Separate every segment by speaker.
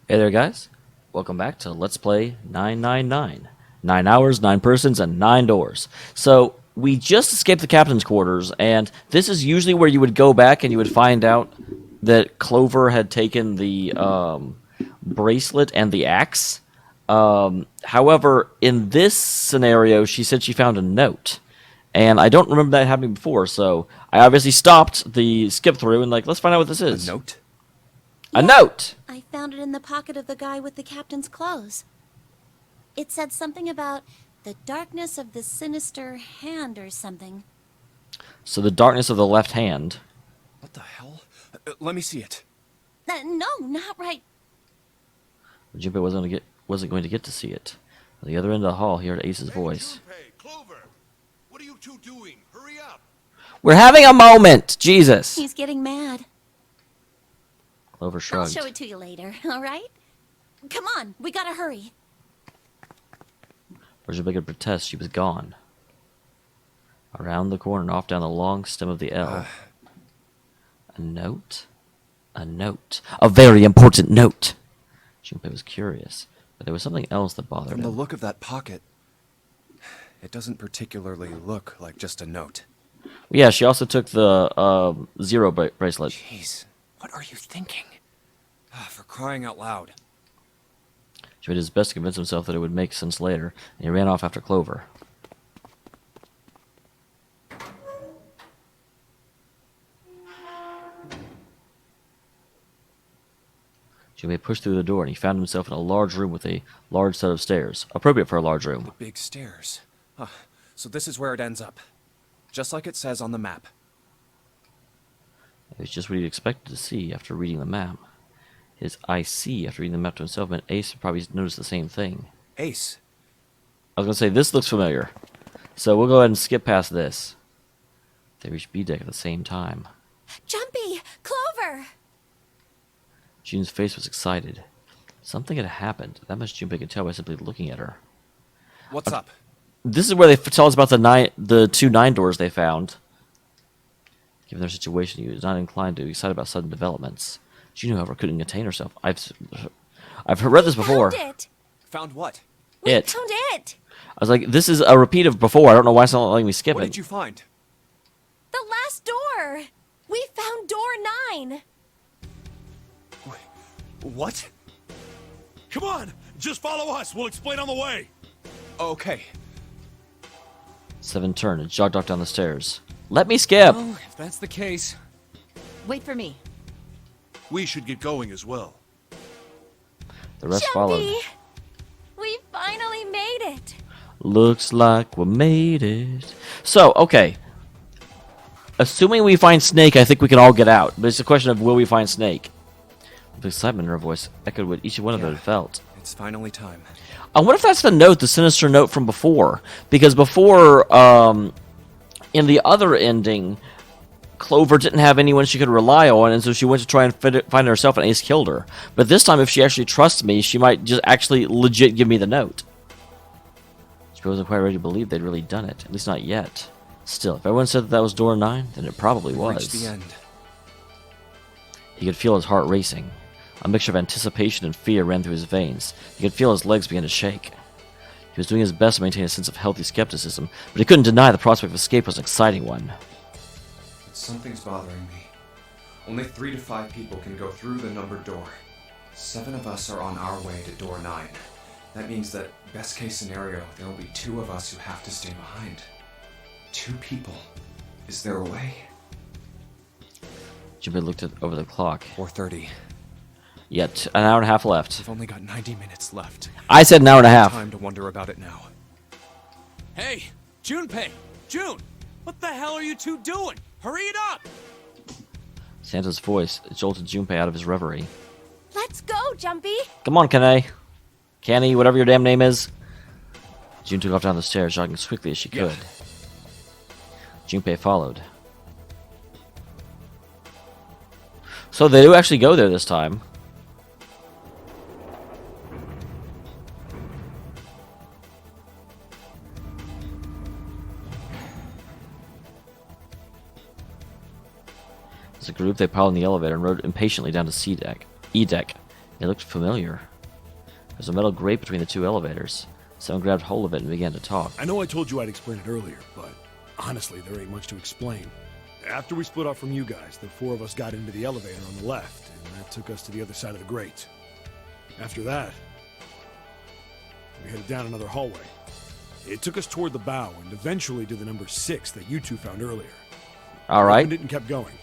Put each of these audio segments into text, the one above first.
Speaker 1: Hey there, guys. Welcome back to Let's Play 999. 9 hours, 9 persons, and 9 doors. So, we just escaped the captain's quarters, and this is usually where you would go back and you would find out that Clover had taken the bracelet and the axe. However, in this scenario, she said she found a note. And I don't remember that happening before, so I obviously stopped the skip through and, let's find out what this is.
Speaker 2: A note?
Speaker 1: A note!
Speaker 3: I found it in the pocket of the guy with the captain's clothes. It said something about the darkness of the sinister hand or something.
Speaker 1: So the darkness of the left hand.
Speaker 2: What the hell? Let me see it.
Speaker 3: No, not right.
Speaker 1: Junpei wasn't going to get to see it. At the other end of the hall, he heard Ace's voice.
Speaker 4: Junpei, Clover, what are you two doing? Hurry up!
Speaker 1: We're having a moment! Jesus!
Speaker 3: He's getting mad.
Speaker 1: Clover
Speaker 3: I'll
Speaker 1: shrugged.
Speaker 3: show it to you later, all right? Come on, we gotta hurry.
Speaker 1: Before Junpei could protest, she was gone. Around the corner and off down the long stem of the L. A note? A note. A very important note! Junpei was curious, but there was something else that bothered
Speaker 2: From
Speaker 1: him.
Speaker 2: the look of that pocket, it doesn't particularly look like just a note.
Speaker 1: Yeah, she also took the zero bracelet.
Speaker 2: Jeez, what are you thinking? For crying out loud.
Speaker 1: He did his best to convince himself that it would make sense later, and he ran off after Clover. Junpei pushed through the door, and he found himself in a large room with a large set of stairs, appropriate for a large room.
Speaker 2: Big stairs. So this is where it ends up. Just like it says on the map.
Speaker 1: It was just what he'd expected to see after reading the map. His I see after reading the map to himself meant Ace would probably notice the same thing.
Speaker 2: Ace.
Speaker 1: I was going to say, this looks familiar. So we'll go ahead and skip past this. They reached B deck at the same time.
Speaker 3: Jumpy! Clover!
Speaker 1: June's face was excited. Something had happened. That much Junpei could tell by simply looking at her.
Speaker 2: What's up?
Speaker 1: This is where they tell us about the two 9 doors they found. Given their situation, he was not inclined to be excited about sudden developments. June, however, couldn't contain herself. I've read this before.
Speaker 3: Found it!
Speaker 2: Found what?
Speaker 3: We
Speaker 1: It.
Speaker 3: found it!
Speaker 1: I was like, this is a repeat of before. I don't know why it's not letting me skip
Speaker 2: What
Speaker 1: it.
Speaker 2: did you find?
Speaker 3: The last door! We found door 9!
Speaker 2: What?
Speaker 4: Come on! Just follow us! We'll explain on the way!
Speaker 2: Okay.
Speaker 1: Seven turned and jogged off down the stairs. Let me skip!
Speaker 5: Well, if that's the case.
Speaker 6: Wait for me.
Speaker 4: We should get going as well.
Speaker 1: The rest
Speaker 3: Jumpy!
Speaker 1: followed.
Speaker 3: We finally made it!
Speaker 1: Looks like we made it. So, okay. Assuming we find Snake, I think we can all get out. But it's a question of will we find Snake? The excitement in her voice echoed what each one of them had felt.
Speaker 2: It's finally time.
Speaker 1: I wonder if that's the note, the sinister note from before. Because before, in the other ending, Clover didn't have anyone she could rely on, and so she went to try and find herself, and Ace killed her. But this time, if she actually trusts me, she might just actually legit give me the note. She wasn't quite ready to believe they'd really done it, at least not yet. Still, if everyone said that was door 9, then it probably
Speaker 2: We've reached the
Speaker 1: was.
Speaker 2: end.
Speaker 1: He could feel his heart racing. A mixture of anticipation and fear ran through his veins. He could feel his legs begin to shake. He was doing his best to maintain a sense of healthy skepticism, but he couldn't deny the prospect of escape was an exciting one.
Speaker 7: Something's bothering me. Only 3 to 5 people can go through the numbered door. 7 of us are on our way to door 9. That means that, best case scenario, there will be 2 of us who have to stay behind. 2 people. Is there a way?
Speaker 1: Junpei looked over the clock.
Speaker 2: 4:30.
Speaker 1: Yet an hour and a half left.
Speaker 2: We've only got 90 minutes left.
Speaker 1: I said an hour and a half.
Speaker 2: Time to wonder about it now.
Speaker 5: Hey, Junpei! June! What the hell are you two doing? Hurry it up!
Speaker 1: Santa's voice jolted Junpei out of his reverie.
Speaker 3: Let's go, Jumpy!
Speaker 1: Come on, Kane. Canny, whatever your damn name is. June took off down the stairs, jogging as quickly as she could. Junpei followed. So they do actually go there this time. As a group, they piled in the elevator and rode impatiently down to C deck, E deck. It looked familiar. There's a metal grate between the two elevators. Someone grabbed hold of it and began to talk.
Speaker 4: I know I told you I'd explain it earlier, but honestly, there ain't much to explain. After we split off from you guys, the four of us got into the elevator on the left, and that took us to the other side of the grate. After that, we headed down another hallway. It took us toward the bow and eventually to the number 6 that you two found earlier.
Speaker 1: All right.
Speaker 4: Opened it and kept going.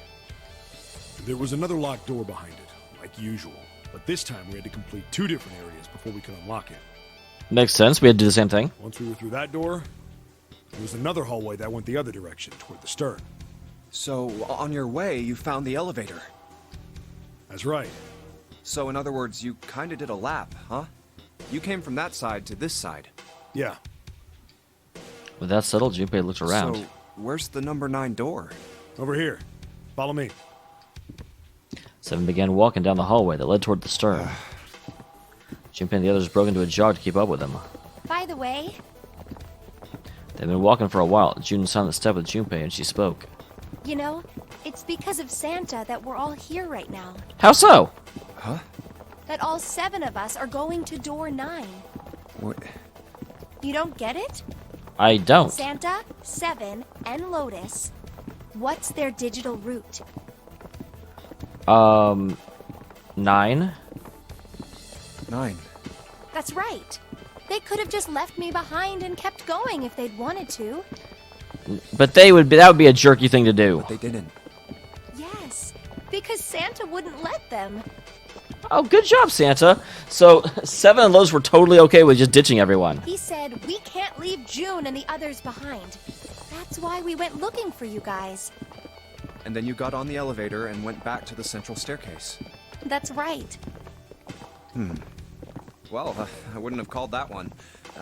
Speaker 4: There was another locked door behind it, like usual, but this time we had to complete 2 different areas before we could unlock it.
Speaker 1: Makes sense. We had to do the same thing.
Speaker 4: Once we were through that door, there was another hallway that went the other direction, toward the stern.
Speaker 2: So, on your way, you found the elevator.
Speaker 4: That's right.
Speaker 2: So, in other words, you kinda did a lap, huh? You came from that side to this side.
Speaker 4: Yeah.
Speaker 1: With that settled, Junpei looked around.
Speaker 2: So, where's the number 9 door?
Speaker 4: Over here. Follow me.
Speaker 1: Seven began walking down the hallway that led toward the stern. Junpei and the others broke into a jog to keep up with him.
Speaker 3: By the way,
Speaker 1: They'd been walking for a while. June sat on the step with Junpei and she spoke.
Speaker 3: you know, it's because of Santa that we're all here right now.
Speaker 1: How so?
Speaker 2: Huh?
Speaker 3: That all 7 of us are going to door 9.
Speaker 2: What?
Speaker 3: You don't get it?
Speaker 1: I don't.
Speaker 3: Santa, 7, and Lotus. What's their digital route?
Speaker 1: 9?
Speaker 2: 9.
Speaker 3: That's right. They could have just left me behind and kept going if they'd wanted to.
Speaker 1: But that would be a jerky thing to do.
Speaker 2: But they didn't.
Speaker 3: Yes, because Santa wouldn't let them.
Speaker 1: Oh, good job, Santa. So, Seven and Lotus were totally okay with just ditching everyone.
Speaker 3: He said we can't leave June and the others behind. That's why we went looking for you guys.
Speaker 2: And then you got on the elevator and went back to the central staircase.
Speaker 3: That's right.
Speaker 2: Well, I wouldn't have called that one.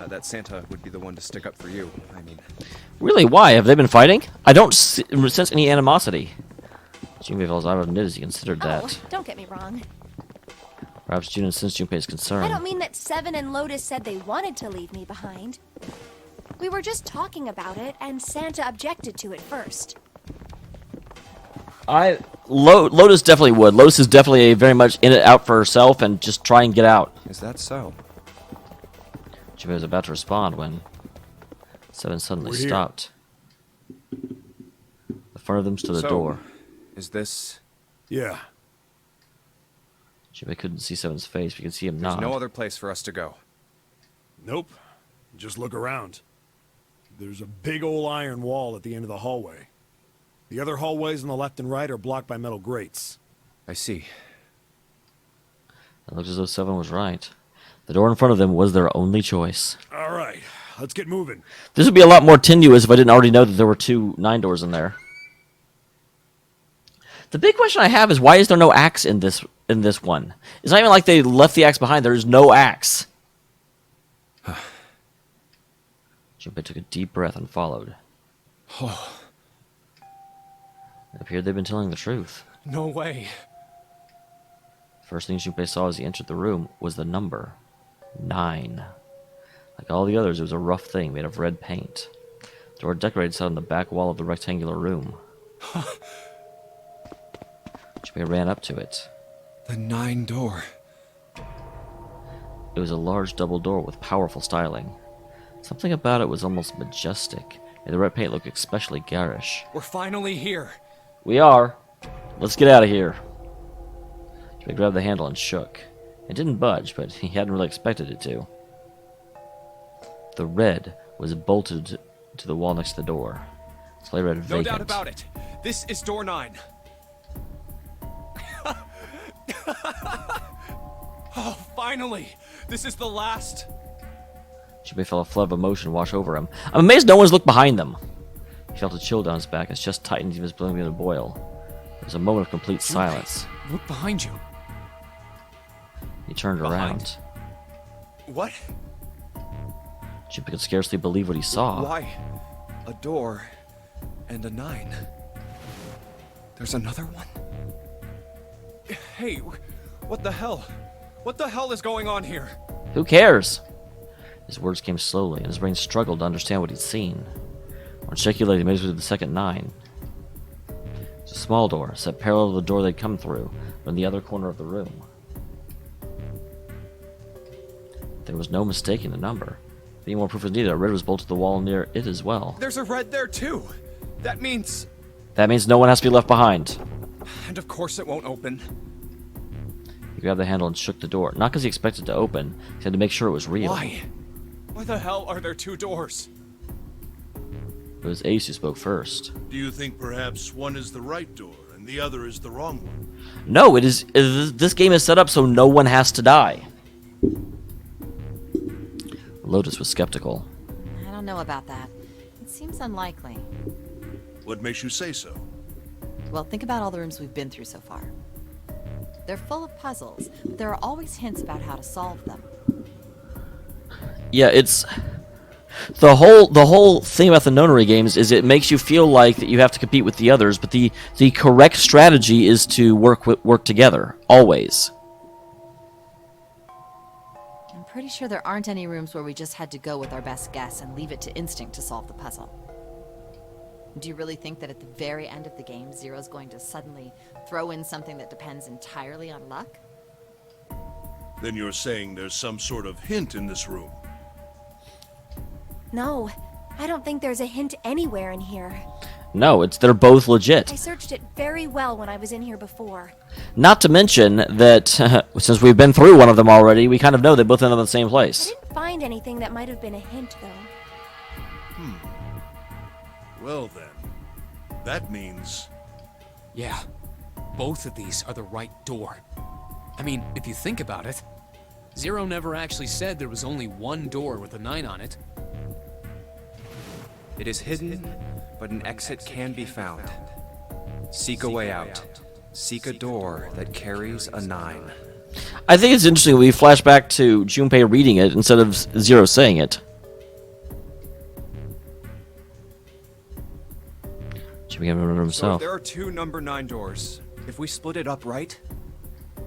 Speaker 2: That Santa would be the one to stick up for you. I mean,
Speaker 1: Really? Why? Have they been fighting? I don't sense any animosity. Junpei felt out of knit as he considered that.
Speaker 3: Oh, don't get me wrong.
Speaker 1: Perhaps June sensed Junpei's concern.
Speaker 3: I don't mean that 7 and Lotus said they wanted to leave me behind. We were just talking about it, and Santa objected to it first.
Speaker 1: Lotus definitely would. Lotus is definitely very much in it out for herself and just try and get out.
Speaker 2: is that so?
Speaker 1: Junpei was about to respond when Seven suddenly
Speaker 4: We're here.
Speaker 1: stopped. The front of them stood a
Speaker 2: So,
Speaker 1: door.
Speaker 2: Is this...
Speaker 4: Yeah.
Speaker 1: Junpei couldn't see Seven's face, but you could see him
Speaker 2: There's
Speaker 1: nod.
Speaker 2: no other place for us to go.
Speaker 4: Nope. Just look around. There's a big old iron wall at the end of the hallway. The other hallways on the left and right are blocked by metal grates.
Speaker 2: I see.
Speaker 1: It looked as though Seven was right. The door in front of them was their only choice.
Speaker 4: All right, let's get moving.
Speaker 1: This would be a lot more tenuous if I didn't already know that there were 2 9 doors in there. The big question I have is why is there no axe in this one? It's not even like they left the axe behind. There is no axe. Junpei took a deep breath and followed. It appeared they'd been telling the truth.
Speaker 5: No way.
Speaker 1: First thing Junpei saw as he entered the room was the number 9. Like all the others, it was a rough thing made of red paint. The door decorated sat on the back wall of the rectangular room. Junpei ran up to it.
Speaker 2: The 9 door.
Speaker 1: It was a large double door with powerful styling. Something about it was almost majestic, and the red paint looked especially garish.
Speaker 5: We're finally here.
Speaker 1: We are. Let's get out of here. Junpei grabbed the handle and shook. It didn't budge, but he hadn't really expected it to. The red was bolted to the wall next to the door. Slay read
Speaker 5: No
Speaker 1: vacant.
Speaker 5: doubt about it. This is door 9. Oh, finally! This is the last.
Speaker 1: Junpei felt a flood of emotion wash over him. I'm amazed no one's looked behind them. He felt a chill down his back, his chest tightened, he was beginning to boil. There was a moment of complete silence.
Speaker 5: Look behind you.
Speaker 1: He turned
Speaker 5: Behind?
Speaker 1: around.
Speaker 2: What?
Speaker 1: Junpei could scarcely believe what he saw.
Speaker 2: Why? A door and a 9. There's another one? Hey, what the hell? What the hell is going on here?
Speaker 1: Who cares? His words came slowly, and his brain struggled to understand what he'd seen. Articulating, he made his way to the second 9. It's a small door, set parallel to the door they'd come through, but in the other corner of the room. There was no mistaking the number. Any more proof is needed. A red was bolted to the wall near it as well.
Speaker 2: There's a red there too. That means...
Speaker 1: That means no one has to be left behind.
Speaker 2: And of course it won't open.
Speaker 1: He grabbed the handle and shook the door. Not because he expected it to open. He had to make sure it was real.
Speaker 2: Why? Why the hell are there 2 doors?
Speaker 1: It was Ace who spoke first.
Speaker 6: Do you think perhaps one is the right door and the other is the wrong one?
Speaker 1: No, it is. This game is set up so no one has to die. Lotus was skeptical.
Speaker 8: I don't know about that. It seems unlikely.
Speaker 6: What makes you say so?
Speaker 8: Well, think about all the rooms we've been through so far. They're full of puzzles, but there are always hints about how to solve them.
Speaker 1: Yeah, it's the whole thing about the nonary games is it makes you feel like that you have to compete with the others, but the correct strategy is to work together always.
Speaker 8: I'm pretty sure there aren't any rooms where we just had to go with our best guess and leave it to instinct to solve the puzzle. Do you really think that at the very end of the game, Zero's going to suddenly throw in something that depends entirely on luck?
Speaker 6: Then you're saying there's some sort of hint in this room.
Speaker 9: No, I don't think there's a hint anywhere in here.
Speaker 1: No, they're both legit.
Speaker 9: I searched it very well when I was in here before.
Speaker 1: Not to mention that since we've been through one of them already, we kind of know they both end up in the same
Speaker 9: I
Speaker 1: place.
Speaker 9: didn't find anything that might have been a hint, though.
Speaker 6: Well then, that means...
Speaker 5: Yeah, both of these are the right door. I mean, if you think about it, Zero never actually said there was only one door with a 9 on it.
Speaker 7: It is hidden, but an exit can be found. Seek a way out. Seek a door that carries a 9.
Speaker 1: I think it's interesting we flash back to Junpei reading it instead of Zero saying it. Junpei can remember
Speaker 2: So if
Speaker 1: himself.
Speaker 2: there are 2 number 9 doors, if we split it up right,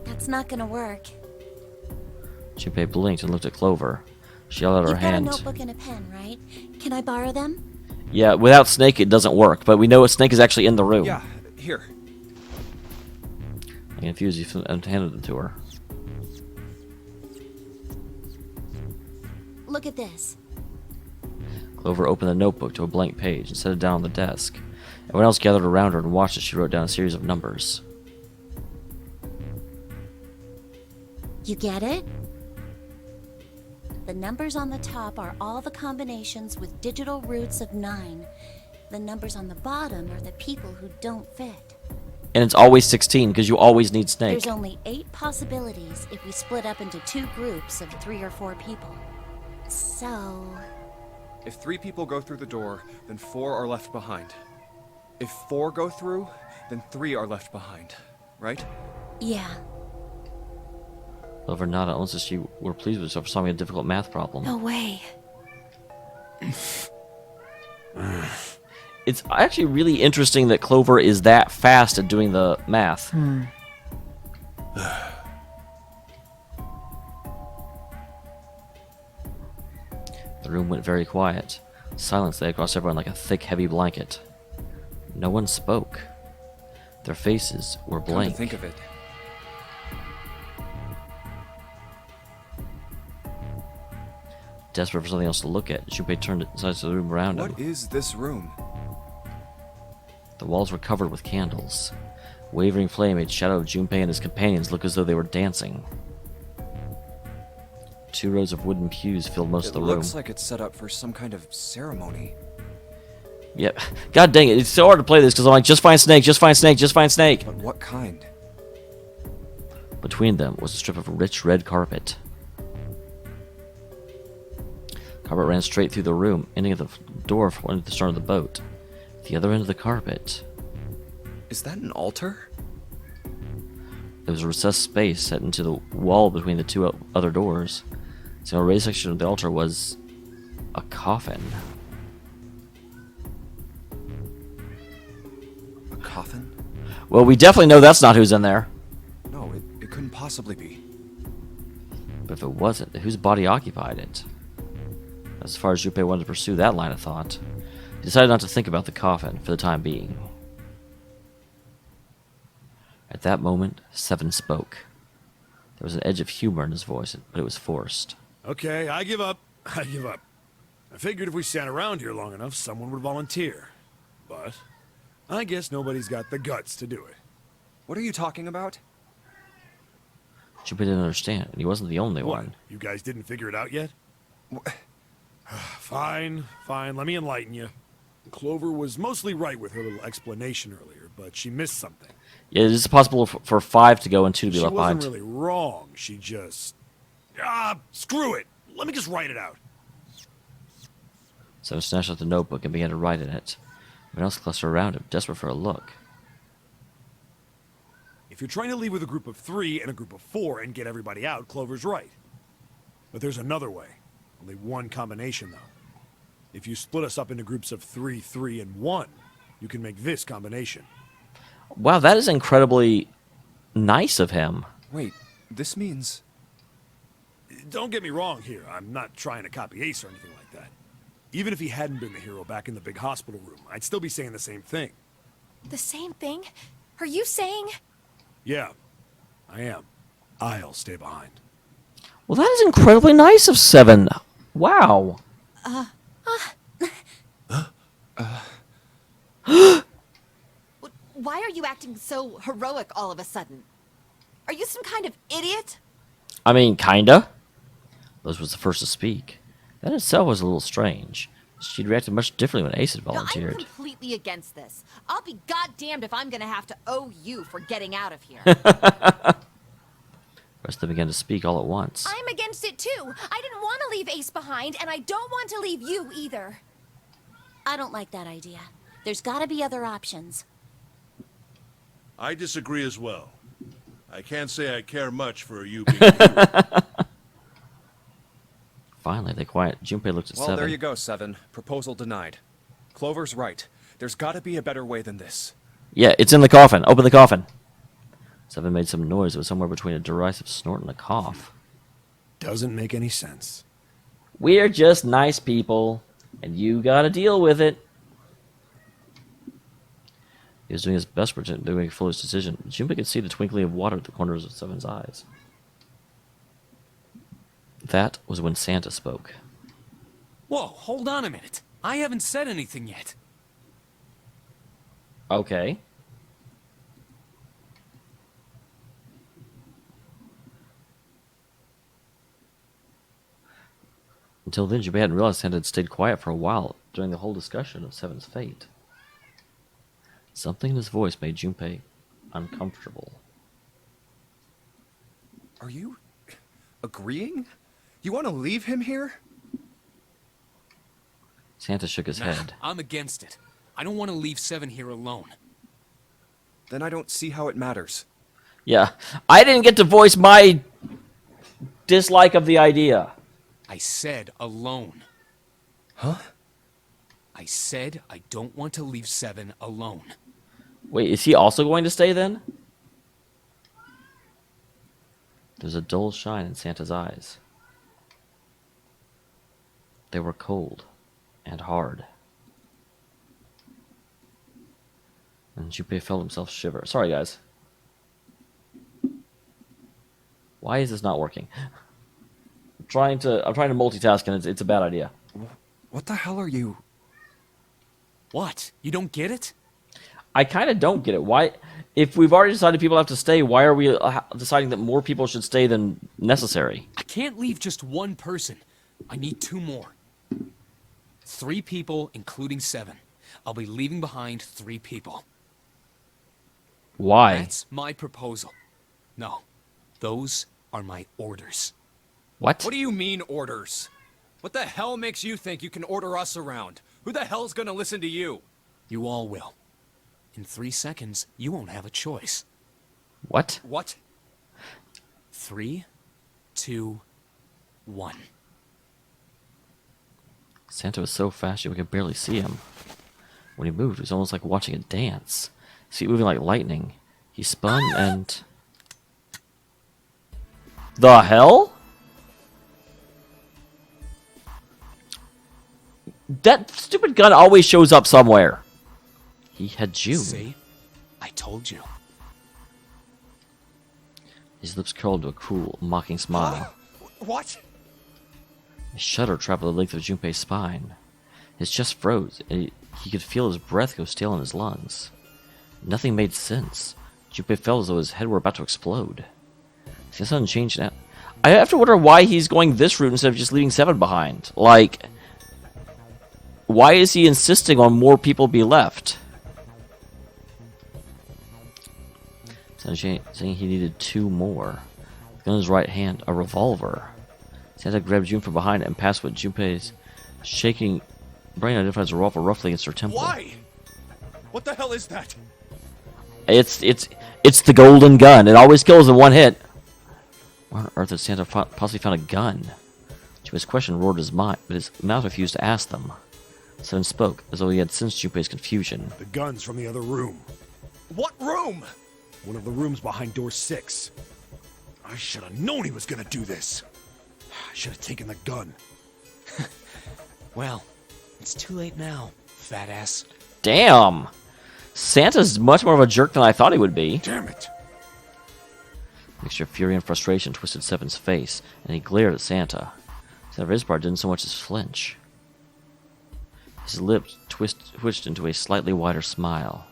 Speaker 3: That's not gonna work.
Speaker 1: Junpei blinked and looked at Clover. She held out her
Speaker 3: You've got a
Speaker 1: hand.
Speaker 3: notebook and a pen, right? Can I borrow them?
Speaker 1: Yeah, without Snake it doesn't work, but we know Snake is actually in the room.
Speaker 2: yeah, here.
Speaker 1: I confused you and handed them to her.
Speaker 3: Look at this.
Speaker 1: Clover opened the notebook to a blank page and set it down on the desk. Everyone else gathered around her and watched as she wrote down a series of numbers.
Speaker 3: You get it? The numbers on the top are all the combinations with digital roots of 9. The numbers on the bottom are the people who don't fit.
Speaker 1: And it's always 16, because you always need Snake.
Speaker 3: There's only 8 possibilities if we split up into 2 groups of 3 or 4 people. So...
Speaker 2: If 3 people go through the door, then 4 are left behind. If 4 go through, then 3 are left behind. Right?
Speaker 3: yeah.
Speaker 1: Clover nodded almost as she were pleased with herself for solving a difficult math problem.
Speaker 9: No way.
Speaker 1: It's actually really interesting that Clover is that fast at doing the math. The room went very quiet. Silence lay across everyone like a thick, heavy blanket. No one spoke. Their faces were
Speaker 2: Come to
Speaker 1: blank.
Speaker 2: think of it,
Speaker 1: Desperate for something else to look at, Junpei turned inside the room around him.
Speaker 2: what is this room?
Speaker 1: The walls were covered with candles. Wavering flame made Shadow of Junpei and his companions look as though they were dancing. 2 rows of wooden pews filled most of
Speaker 2: It
Speaker 1: the room.
Speaker 2: looks like it's set up for some kind of ceremony.
Speaker 1: Yep. God dang it, it's so hard to play this because I'm like, just find Snake, just find Snake, just find Snake.
Speaker 2: But what kind?
Speaker 1: Between them was a strip of rich red carpet. Carpet ran straight through the room, ending at the door for the start of the boat. At the other end of the carpet,
Speaker 2: Is that an altar?
Speaker 1: there was a recessed space set into the wall between the 2 other doors. So a raised section of the altar was a coffin.
Speaker 2: A coffin?
Speaker 1: Well, we definitely know that's not who's in there.
Speaker 2: No, it couldn't possibly be.
Speaker 1: But if it wasn't, then whose body occupied it? As far as Junpei wanted to pursue that line of thought, he decided not to think about the coffin for the time being. At that moment, Seven spoke. There was an edge of humor in his voice, but it was forced.
Speaker 4: Okay, I give up. I give up. I figured if we sat around here long enough, someone would volunteer. But I guess nobody's got the guts to do it.
Speaker 2: What are you talking about?
Speaker 1: Junpei didn't understand, and he wasn't the only
Speaker 4: What?
Speaker 1: one.
Speaker 4: You guys didn't figure it out yet? Fine, fine. Let me enlighten you. Clover was mostly right with her little explanation earlier, but she missed something.
Speaker 1: Yeah, it is possible for 5 to go and 2 to be
Speaker 4: She
Speaker 1: left
Speaker 4: wasn't
Speaker 1: behind.
Speaker 4: really wrong. She just... screw it. Let me just write it out.
Speaker 1: Seven snatched out the notebook and began to write in it. Everyone else clustered around him, desperate for a look.
Speaker 4: If you're trying to leave with a group of 3 and a group of 4 and get everybody out, Clover's right. But there's another way. Only one combination, though. If you split us up into groups of 3, 3, and 1, you can make this combination.
Speaker 1: Wow, that is incredibly nice of him.
Speaker 2: Wait, this means...
Speaker 4: Don't get me wrong here. I'm not trying to copy Ace or anything like that. Even if he hadn't been the hero back in the big hospital room, I'd still be saying the same thing.
Speaker 9: The same thing? Are you saying?
Speaker 4: Yeah, I am. I'll stay behind.
Speaker 1: Well, that is incredibly nice of Seven. Wow.
Speaker 8: Why are you acting so heroic all of a sudden? Are you some kind of idiot?
Speaker 1: I mean, kinda. Liz was the first to speak. That itself was a little strange. She'd reacted much differently when Ace had
Speaker 8: No, I'm
Speaker 1: volunteered.
Speaker 8: completely against this. I'll be goddamned if I'm gonna have to owe you for getting out of here.
Speaker 1: The rest of them began to speak all at once.
Speaker 9: I'm against it too. I didn't want to leave Ace behind, and I don't want to leave you either.
Speaker 3: I don't like that idea. There's gotta be other options.
Speaker 6: I disagree as well. I can't say I care much for you being you.
Speaker 1: Finally, they quiet. Junpei looked at
Speaker 2: Well,
Speaker 1: Seven.
Speaker 2: there you go, Seven. Proposal denied. Clover's right. There's gotta be a better way than this.
Speaker 1: Yeah, it's in the coffin. Open the coffin. Seven made some noise. It was somewhere between a derisive snort and a cough.
Speaker 4: Doesn't make any sense.
Speaker 1: We're just nice people, and you gotta deal with it. He was doing his best for doing a foolish decision. Junpei could see the twinkling of water at the corners of Seven's eyes. That was when Santa spoke.
Speaker 5: Whoa, hold on a minute. I haven't said anything yet.
Speaker 1: Okay. Until then, Junpei hadn't realized Santa had stayed quiet for a while during the whole discussion of Seven's fate. Something in his voice made Junpei uncomfortable.
Speaker 2: Are you... agreeing? You want to leave him here?
Speaker 1: Santa shook his head.
Speaker 5: I'm against it. I don't want to leave Seven here alone.
Speaker 2: Then I don't see how it matters.
Speaker 1: Yeah, I didn't get to voice my dislike of the idea.
Speaker 5: I said alone.
Speaker 2: Huh?
Speaker 5: I said I don't want to leave Seven alone.
Speaker 1: Wait, is he also going to stay then? There's a dull shine in Santa's eyes. They were cold and hard. And Junpei felt himself shiver. Sorry, guys. Why is this not working? I'm trying to multitask, and it's a bad idea.
Speaker 2: What the hell are you...
Speaker 5: What? You don't get it?
Speaker 1: I kind of don't get it. Why, if we've already decided people have to stay, why are we deciding that more people should stay than necessary?
Speaker 5: I can't leave just one person. I need 2 more. 3 people, including Seven. I'll be leaving behind 3 people.
Speaker 1: Why?
Speaker 5: That's my proposal. No, those are my orders.
Speaker 1: What?
Speaker 2: What do you mean, orders? What the hell makes you think you can order us around? Who the hell's gonna listen to you?
Speaker 5: You all will. In 3 seconds, you won't have a choice.
Speaker 1: What?
Speaker 2: What?
Speaker 5: 3, 2, 1.
Speaker 1: Santa was so fast we could barely see him. When he moved, it was almost like watching a dance. His feet moving like lightning. He spun and... The hell? That stupid gun always shows up somewhere. He had June.
Speaker 5: See? I told you.
Speaker 1: His lips curled into a cruel, mocking smile.
Speaker 2: What?
Speaker 1: A shudder traveled the length of Junpei's spine. His chest froze, and he could feel his breath go stale in his lungs. Nothing made sense. Junpei felt as though his head were about to explode. See, something changed now. I have to wonder why he's going this route instead of just leaving 7 behind. Like, why is he insisting on more people be left? Saying he needed 2 more. The gun in his right hand, a revolver. Santa grabbed June from behind and passed what Junpei's shaking brain identified as a revolver roughly against her temple.
Speaker 2: Why? What the hell is that?
Speaker 1: It's the golden gun. It always kills in 1 hit. Where on earth had Santa possibly found a gun? Junpei's question roared his mind, but his mouth refused to ask them. Seven spoke, as though he had sensed Junpei's confusion.
Speaker 4: The gun's from the other room.
Speaker 2: What room?
Speaker 4: One of the rooms behind door 6. I should have known he was gonna do this. I should have taken the gun.
Speaker 5: Well, it's too late now, fat ass.
Speaker 1: Damn! Santa's much more of a jerk than I thought he would be.
Speaker 4: Damn it!
Speaker 1: A mixture of fury and frustration twisted Seven's face, and he glared at Santa. Santa, for his part, didn't so much as flinch. His lips twitched into a slightly wider smile.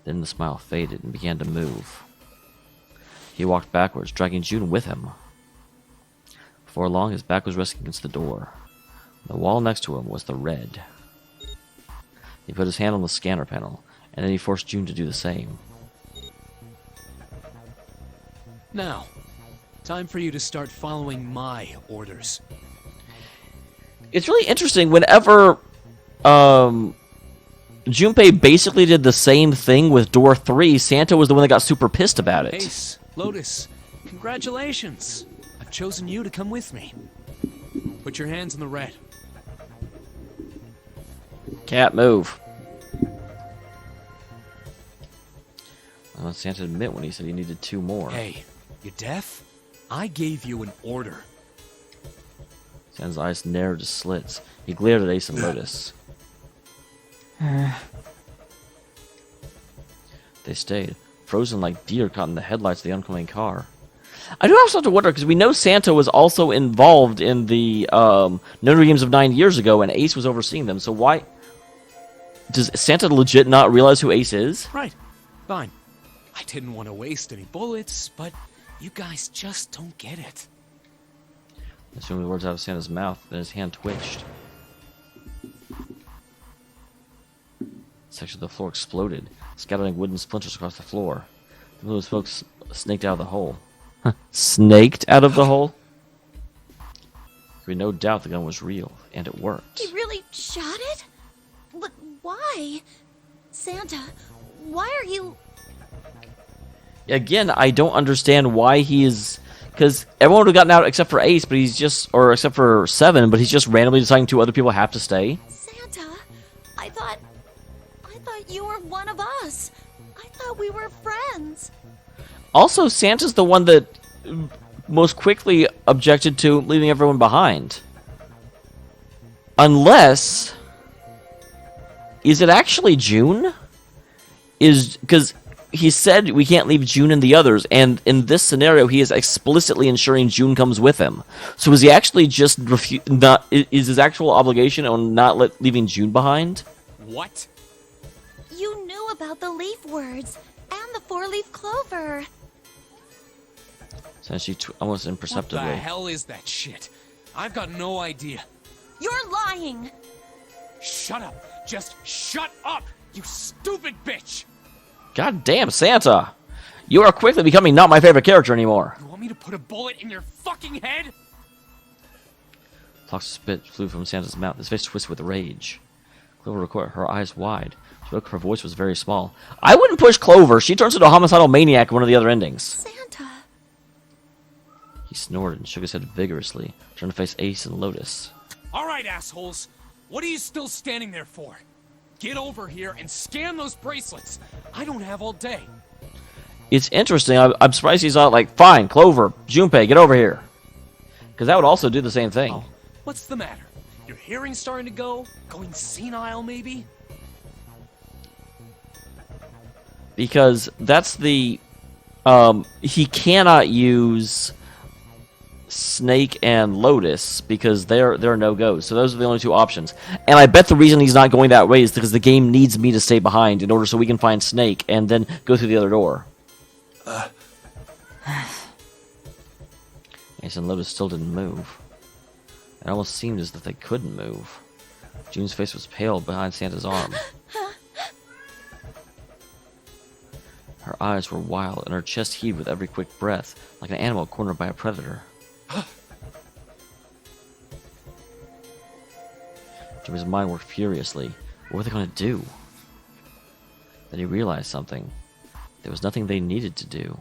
Speaker 1: Then the smile faded and began to move. He walked backwards, dragging June with him. Before long, his back was resting against the door. On the wall next to him was the red. He put his hand on the scanner panel, and then he forced June to do the same.
Speaker 5: Now, time for you to start following my orders.
Speaker 1: It's really interesting whenever Junpei basically did the same thing with door 3, Santa was the one that got super pissed about it.
Speaker 5: Ace, Lotus, congratulations. I've chosen you to come with me. Put your hands on the red.
Speaker 1: Cat, move. I want Santa to admit when he said he needed 2 more.
Speaker 5: Hey, you deaf? I gave you an order.
Speaker 1: Santa's eyes narrowed to slits. He glared at Ace and Lotus. They stayed, frozen like deer caught in the headlights of the oncoming car. I do also have to wonder, because we know Santa was also involved in the Notre Games of 9 years ago, and Ace was overseeing them, so why... Does Santa legit not realize who Ace is?
Speaker 5: Right. Fine. I didn't want to waste any bullets, but you guys just don't get it.
Speaker 1: Assuming the words out of Santa's mouth, then his hand twitched. Section of the floor exploded, scattering wooden splinters across the floor. The blue smoke snaked out of the hole. Snaked out of the hole? There was no doubt the gun was real, and it worked.
Speaker 3: He really shot it? But why? Santa, why are you...
Speaker 1: Again, I don't understand why he is... Because everyone would have gotten out except for Ace, but he's just... Or except for 7, but he's just randomly deciding 2 other people have to stay.
Speaker 3: Santa, I thought you were one of us. I thought we were friends.
Speaker 1: Also, Santa's the one that most quickly objected to leaving everyone behind. Unless... Is it actually June? Because he said we can't leave June and the others, and in this scenario, he is explicitly ensuring June comes with him. So is he actually just is his actual obligation on not leaving June behind?
Speaker 5: What?
Speaker 3: You knew about the leaf words and the 4-leaf clover.
Speaker 1: So she almost imperceptibly.
Speaker 5: What the hell is that shit? I've got no idea.
Speaker 3: You're lying.
Speaker 5: Shut up. Just shut up, you stupid bitch.
Speaker 1: God damn, Santa! You are quickly becoming not my favorite character anymore.
Speaker 5: You want me to put a bullet in your fucking head?
Speaker 1: Flocks of spit flew from Santa's mouth. His face twisted with rage. Clover recorded, her eyes wide. Her voice was very small. I wouldn't push Clover. She turns into a homicidal maniac in one of the other endings.
Speaker 3: Santa.
Speaker 1: He snorted and shook his head vigorously, trying to face Ace and Lotus.
Speaker 5: All right, assholes. What are you still standing there for? Get over here and scan those bracelets. I don't have all day.
Speaker 1: It's interesting. I'm surprised he's not like, fine, Clover, Junpei, get over here. Because that would also do the same thing.
Speaker 5: Oh, what's the matter? Your hearing's starting to go? Going senile, maybe?
Speaker 1: Because that's the... he cannot use Snake and Lotus because they're no-goes. So those are the only two options. And I bet the reason he's not going that way is because the game needs me to stay behind in order so we can find Snake and then go through the other door. Ace and Lotus still didn't move. It almost seemed as if they couldn't move. June's face was pale behind Santa's arm. Her eyes were wild, and her chest heaved with every quick breath, like an animal cornered by a predator. Jimmy's mind worked furiously. What were they going to do? Then he realized something. There was nothing they needed to do.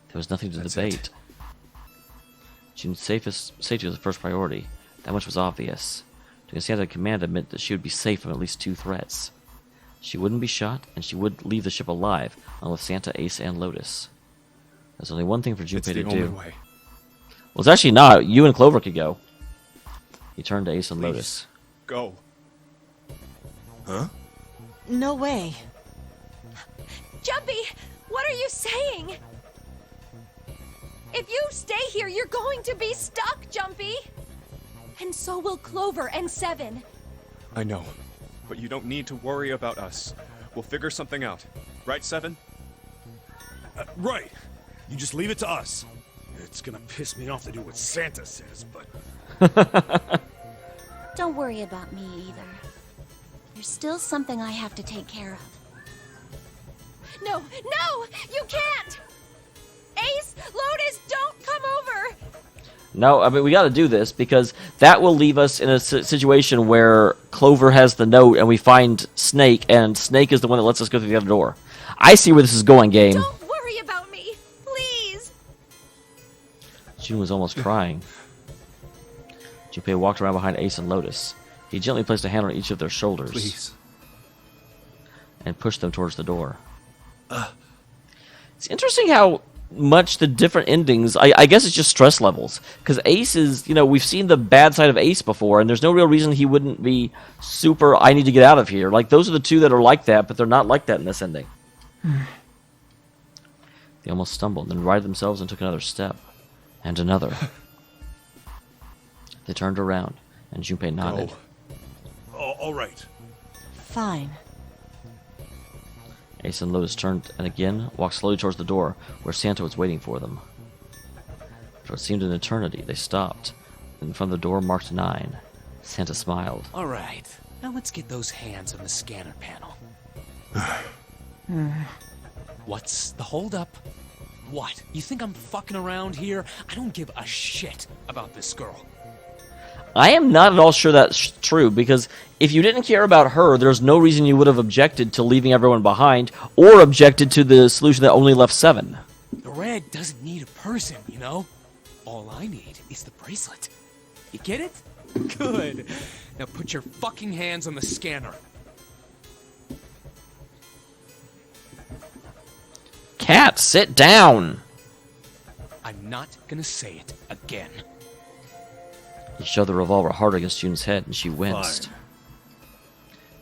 Speaker 1: There was nothing to debate. June's safety was the first priority. That much was obvious. To Santa command admit that she would be safe from at least 2 threats. She wouldn't be shot, and she would leave the ship alive, along with Santa, Ace, and Lotus. There's only one thing for Junpei to do.
Speaker 2: It's the only way.
Speaker 1: Well, it's actually not. You and Clover could go. He turned to Ace and Lotus.
Speaker 2: Go.
Speaker 6: Huh?
Speaker 9: No way. Jumpy, what are you saying? If you stay here, you're going to be stuck, Jumpy. And so will Clover and Seven.
Speaker 2: I know, but you don't need to worry about us. We'll figure something out. Right, Seven?
Speaker 4: Right. You just leave it to us. It's gonna piss me off to do what Santa says, but...
Speaker 3: Don't worry about me either. There's still something I have to take care of.
Speaker 9: No, no, you can't! Ace, Lotus, don't come over!
Speaker 1: No, I mean, we got to do this because that will leave us in a situation where Clover has the note and we find Snake, and Snake is the one that lets us go through the other door. I see where this is going, game.
Speaker 9: Don't worry about me, please!
Speaker 1: June was almost crying. Junpei walked around behind Ace and Lotus. He gently placed a hand on each of their shoulders.
Speaker 6: Please.
Speaker 1: And pushed them towards the door. It's interesting how much the different endings, I guess it's just stress levels. Because Ace is, we've seen the bad side of Ace before, and there's no real reason he wouldn't be super, I need to get out of here. Like, those are the two that are like that, but they're not like that in this ending. They almost stumbled, then righted themselves and took another step. And another. They turned around, and Junpei nodded.
Speaker 4: All right.
Speaker 8: Fine.
Speaker 1: Ace and Lotus turned and again walked slowly towards the door, where Santa was waiting for them. For what seemed an eternity, they stopped. In front of the door marked 9. Santa smiled.
Speaker 5: All right, now let's get those hands on the scanner panel. What's the holdup? What? You think I'm fucking around here? I don't give a shit about this girl.
Speaker 1: I am not at all sure that's true, because if you didn't care about her, there's no reason you would have objected to leaving everyone behind, or objected to the solution that only left 7.
Speaker 5: The red doesn't need a person, you know? All I need is the bracelet. You get it? Good. Now put your fucking hands on the scanner.
Speaker 1: Cat, sit down!
Speaker 5: I'm not gonna say it again.
Speaker 1: He shoved the revolver hard against June's head, and she winced.
Speaker 4: Fine.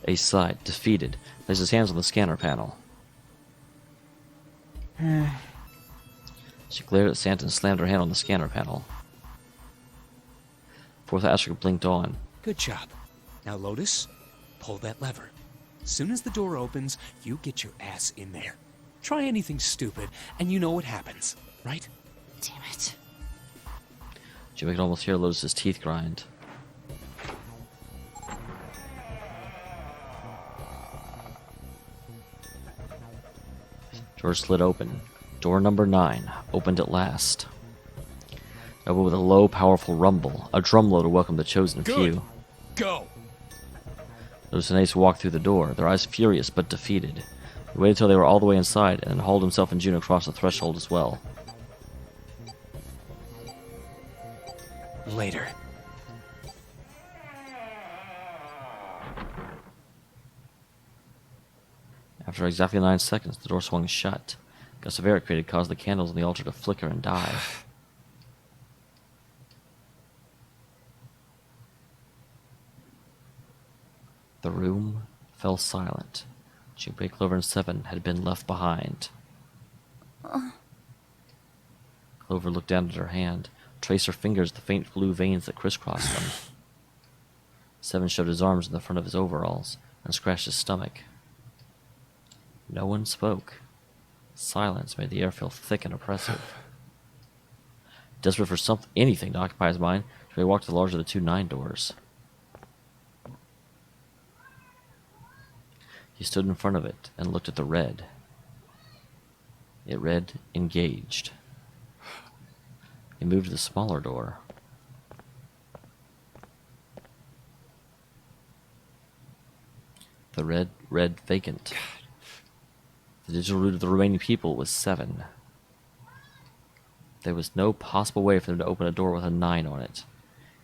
Speaker 1: Ace sighed, defeated, placed his hands on the scanner panel. She glared at Santa and slammed her hand on the scanner panel. Fourth Asterisk blinked on.
Speaker 5: Good job. Now, Lotus, pull that lever. Soon as the door opens, you get your ass in there. Try anything stupid, and you know what happens, right?
Speaker 8: Damn it.
Speaker 1: Jimmy could almost hear Lotus's teeth grind. Door slid open. Door number 9 opened at last. It opened with a low, powerful rumble, a drumlow to welcome the chosen few.
Speaker 5: Go!
Speaker 1: Lotus and Ace walked through the door, their eyes furious but defeated. He waited until they were all the way inside, and then hauled himself and June across the threshold as well.
Speaker 5: Later.
Speaker 1: After exactly 9 seconds, the door swung shut. A gust of air it created caused the candles on the altar to flicker and die. The room fell silent. Junpei, Clover, and 7 had been left behind. Clover looked down at her hand, traced her fingers the faint blue veins that crisscrossed them. 7 shoved his arms in the front of his overalls and scratched his stomach. No one spoke. Silence made the air feel thick and oppressive. Desperate for anything to occupy his mind, Trey walked to the larger of the 2 9 doors. He stood in front of it and looked at the red. It read, engaged. He moved to the smaller door. The red read vacant. The digital root of the remaining people was 7. There was no possible way for them to open a door with a 9 on it.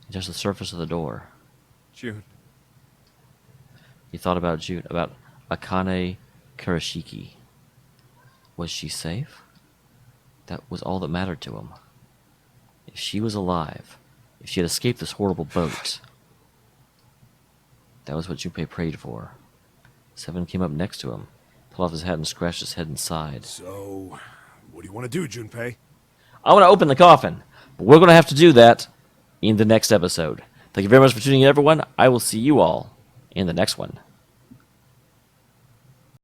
Speaker 1: He touched the surface of the door.
Speaker 2: June.
Speaker 1: He thought about June, about Akane Kurashiki. Was she safe? That was all that mattered to him. If she was alive, if she had escaped this horrible boat, that was what Junpei prayed for. 7 came up next to him, pulled off his hat and scratched his head and sighed.
Speaker 4: So, what do you want to do, Junpei?
Speaker 1: I want to open the coffin, but we're going to have to do that in the next episode. Thank you very much for tuning in, everyone. I will see you all in the next one.